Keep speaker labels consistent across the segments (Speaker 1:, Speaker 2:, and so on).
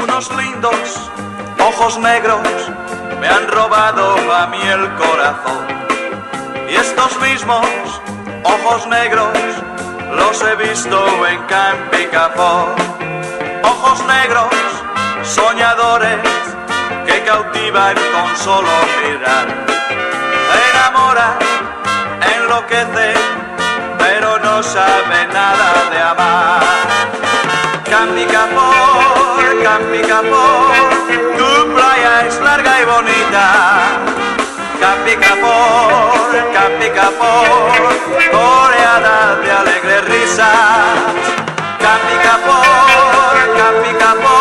Speaker 1: Unos lindos ojos negros me han robado a mí el corazón, y estos mismos ojos negros los he visto en Campicapó. Ojos negros, soñadores, que cautivan con solo mirar. Enamoran, enloquecen, pero no saben nada de amar. Campicapó, Campicapó, tu playa es larga y bonita. Campicapó, Campicapó, coreada de alegres risas. Campicapó, Campicapó,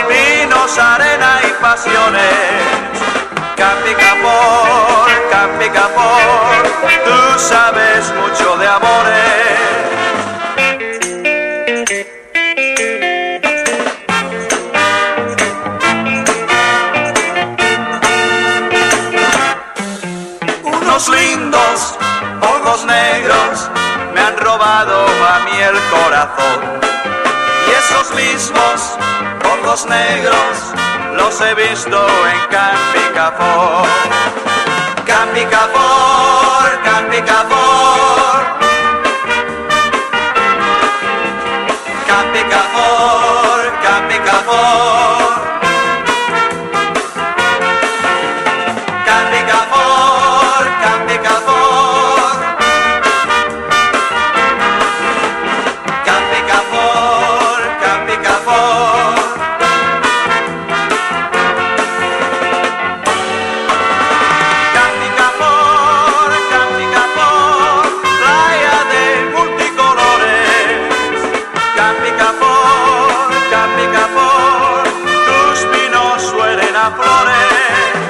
Speaker 1: vinos, arena y pasiones. Campicapó, Campicapó, tú sabes mucho de amores. Unos lindos ojos negros me han robado a mí el corazón, y esos mismos ojos negros los he visto en Campicapó. Campicapó, Campicapó, Campicapó, Campicapó. Campicapó, tus pinos huelen a flores.